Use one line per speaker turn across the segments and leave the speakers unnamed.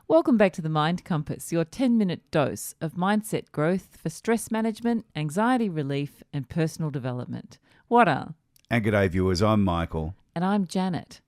Welcome back to the Mind Compass, your 10-minute dose of mindset growth for stress management, anxiety relief, and personal development. Wada.
And g'day viewers, I'm Michael.
And I'm Janet.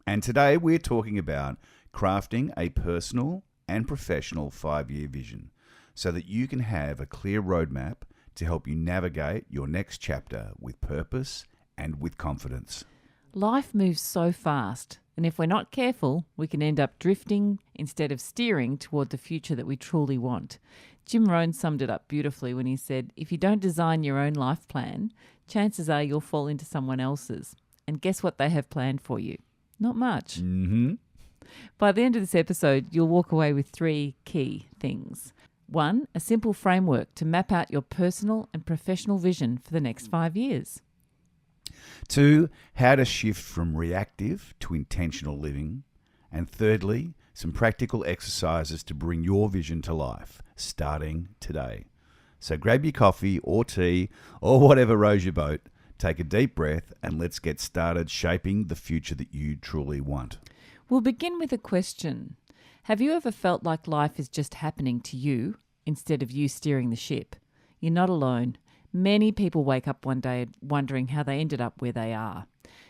And today we're talking about crafting a personal and professional 5-year vision so that you can have a clear roadmap to help you navigate your next chapter with purpose and with confidence.
Life moves so fast, and if we're not careful, we can end up drifting instead of steering toward the future that we truly want. Jim Rohn summed it up beautifully when he said, if you don't design your own life plan, chances are you'll fall into someone else's. And guess what they have planned for you? Not much.
Mm-hmm.
By the end of this episode, you'll walk away with 3 key things. 1, a simple framework to map out your personal and professional vision for the next 5 years.
2, how to shift from reactive to intentional living. And thirdly, some practical exercises to bring your vision to life, starting today. So grab your coffee or tea or whatever rows your boat, take a deep breath, and let's get started shaping the future that you truly want.
We'll begin with a question. Have you ever felt like life is just happening to you instead of you steering the ship? You're not alone. Many people wake up one day wondering how they ended up where they are.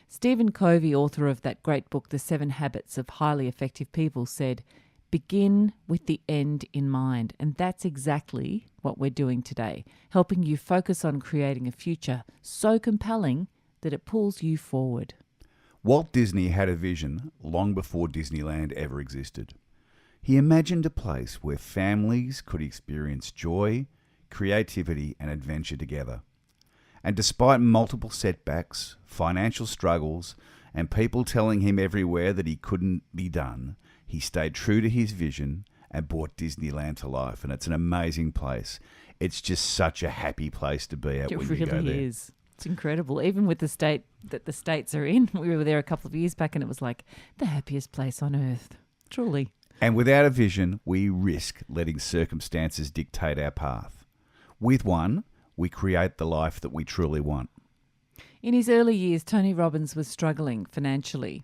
Stephen Covey, author of that great book, The 7 Habits of Highly Effective People, said, begin with the end in mind. And that's exactly what we're doing today, helping you focus on creating a future so compelling that it pulls you forward.
Walt Disney had a vision long before Disneyland ever existed. He imagined a place where families could experience joy, creativity, and adventure together. And despite multiple setbacks, financial struggles, and people telling him everywhere that he couldn't be done, he stayed true to his vision and brought Disneyland to life. And it's an amazing place. It's just such a happy place to be at when you go there.
It really is. It's incredible. Even with the state that the States are in, we were there a couple of years back and it was like the happiest place on earth. Truly.
And without a vision, we risk letting circumstances dictate our path. With one, we create the life that we truly want.
In his early years, Tony Robbins was struggling financially,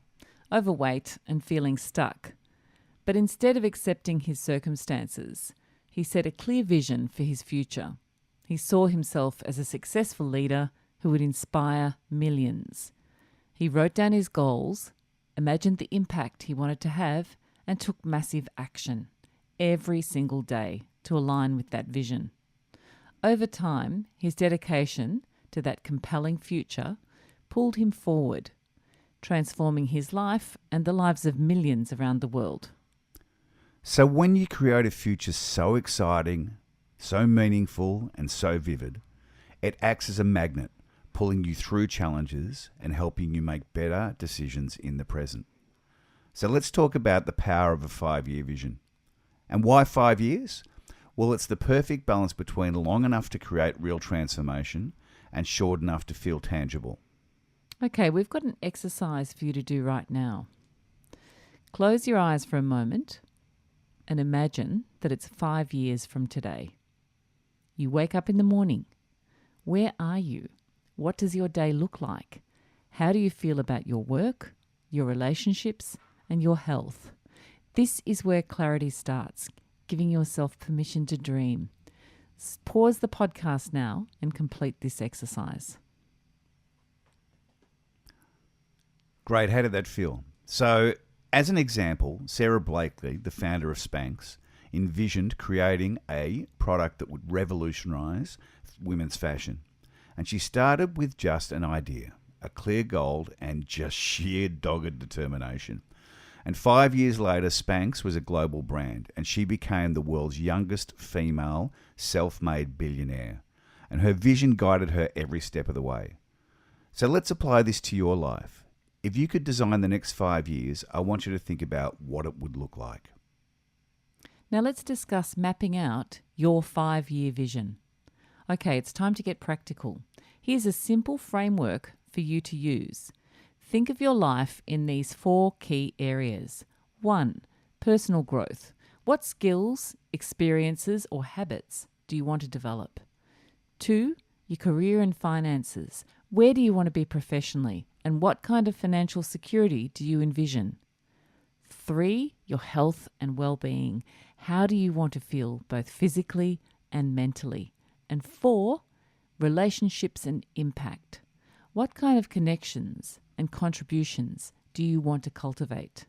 overweight and feeling stuck. But instead of accepting his circumstances, he set a clear vision for his future. He saw himself as a successful leader who would inspire millions. He wrote down his goals, imagined the impact he wanted to have, and took massive action every single day to align with that vision. Over time, his dedication to that compelling future pulled him forward, transforming his life and the lives of millions around the world.
So when you create a future so exciting, so meaningful, and so vivid, it acts as a magnet, pulling you through challenges and helping you make better decisions in the present. So let's talk about the power of a 5-year vision. And why 5 years? Well, it's the perfect balance between long enough to create real transformation and short enough to feel tangible.
Okay, we've got an exercise for you to do right now. Close your eyes for a moment and imagine that it's 5 years from today. You wake up in the morning. Where are you? What does your day look like? How do you feel about your work, your relationships, and your health? This is where clarity starts, giving yourself permission to dream. Pause the podcast now and complete this exercise.
Great, how did that feel? So, as an example, Sarah Blakely, the founder of Spanx, envisioned creating a product that would revolutionise women's fashion. And she started with just an idea, a clear goal, and just sheer dogged determination. And 5 years later, Spanx was a global brand, and she became the world's youngest female self-made billionaire. And her vision guided her every step of the way. So let's apply this to your life. If you could design the next 5 years, I want you to think about what it would look like.
Now let's discuss mapping out your 5-year vision. Okay, it's time to get practical. Here's a simple framework for you to use. Think of your life in these 4 key areas. 1, personal growth. What skills, experiences, or habits do you want to develop? 2, your career and finances. Where do you want to be professionally? And what kind of financial security do you envision? 3, your health and well-being. How do you want to feel both physically and mentally? And 4, relationships and impact. What kind of connections and contributions do you want to cultivate?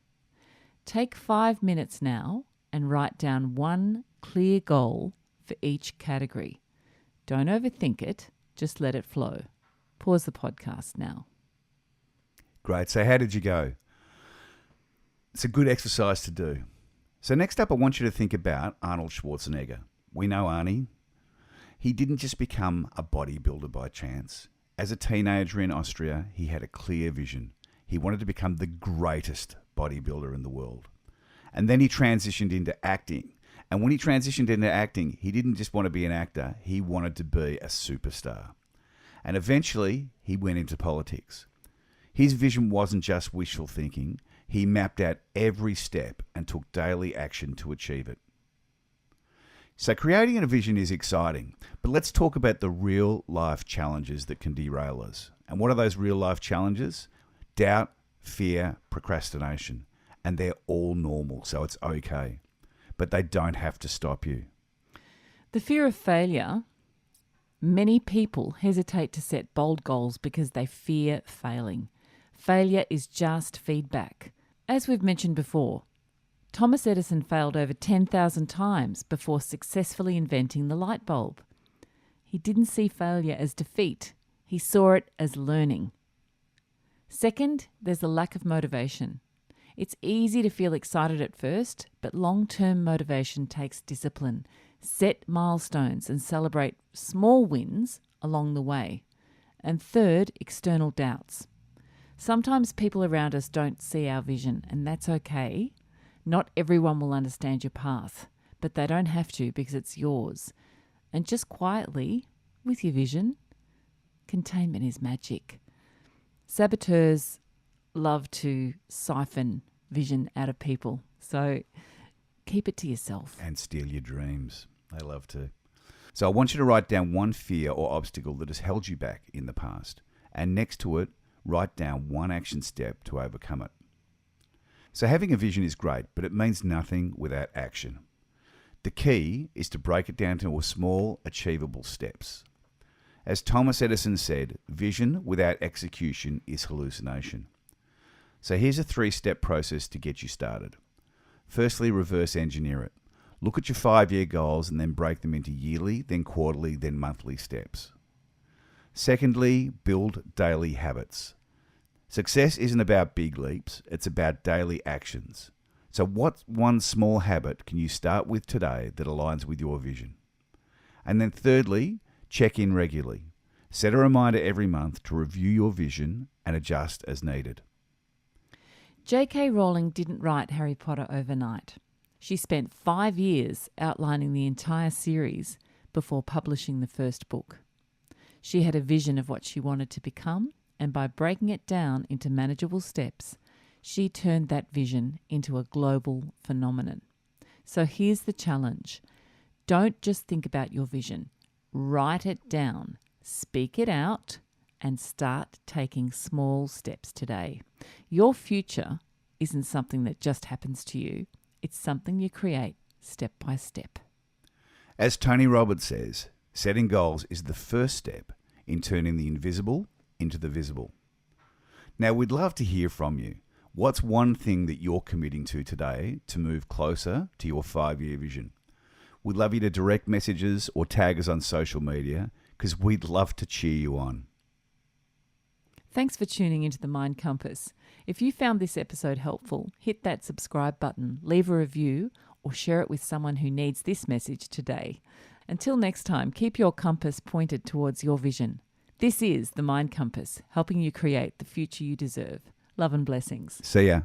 Take 5 minutes now and write down one clear goal for each category. Don't overthink it, just let it flow. Pause the podcast now.
Great. So how did you go? It's a good exercise to do. So next up, I want you to think about Arnold Schwarzenegger. We know Arnie. He didn't just become a bodybuilder by chance. As a teenager in Austria, he had a clear vision. He wanted to become the greatest bodybuilder in the world. And then he transitioned into acting. And when he transitioned into acting, he didn't just want to be an actor. He wanted to be a superstar. And eventually, he went into politics. His vision wasn't just wishful thinking. He mapped out every step and took daily action to achieve it. So creating a vision is exciting, but let's talk about the real-life challenges that can derail us. And what are those real-life challenges? Doubt, fear, procrastination. And they're all normal, so it's okay. But they don't have to stop you.
The fear of failure. Many people hesitate to set bold goals because they fear failing. Failure is just feedback. As we've mentioned before, Thomas Edison failed over 10,000 times before successfully inventing the light bulb. He didn't see failure as defeat. He saw it as learning. Second, there's a lack of motivation. It's easy to feel excited at first, but long-term motivation takes discipline. Set milestones and celebrate small wins along the way. And third, external doubts. Sometimes people around us don't see our vision, and that's okay. Not everyone will understand your path, but they don't have to because it's yours. And just quietly, with your vision, containment is magic. Saboteurs love to siphon vision out of people, so keep it to yourself.
And steal your dreams. They love to. So I want you to write down one fear or obstacle that has held you back in the past. And next to it, write down one action step to overcome it. So having a vision is great, but it means nothing without action. The key is to break it down to small, achievable steps. As Thomas Edison said, vision without execution is hallucination. So here's a 3-step process to get you started. Firstly, reverse engineer it. Look at your 5-year goals and then break them into yearly, then quarterly, then monthly steps. Secondly, build daily habits. Success isn't about big leaps, it's about daily actions. So what one small habit can you start with today that aligns with your vision? And then thirdly, check in regularly. Set a reminder every month to review your vision and adjust as needed.
J.K. Rowling didn't write Harry Potter overnight. She spent 5 years outlining the entire series before publishing the first book. She had a vision of what she wanted to become, and by breaking it down into manageable steps, she turned that vision into a global phenomenon. So here's the challenge. Don't just think about your vision. Write it down, speak it out, and start taking small steps today. Your future isn't something that just happens to you. It's something you create step by step.
As Tony Robbins says, setting goals is the first step in turning the invisible into the visible. Now, we'd love to hear from you. What's one thing that you're committing to today to move closer to your 5-year vision? We'd love you to direct messages or tag us on social media because we'd love to cheer you on.
Thanks for tuning into the Mind Compass. If you found this episode helpful, hit that subscribe button, leave a review, or share it with someone who needs this message today. Until next time, keep your compass pointed towards your vision. This is the Mind Compass, helping you create the future you deserve. Love and blessings.
See ya.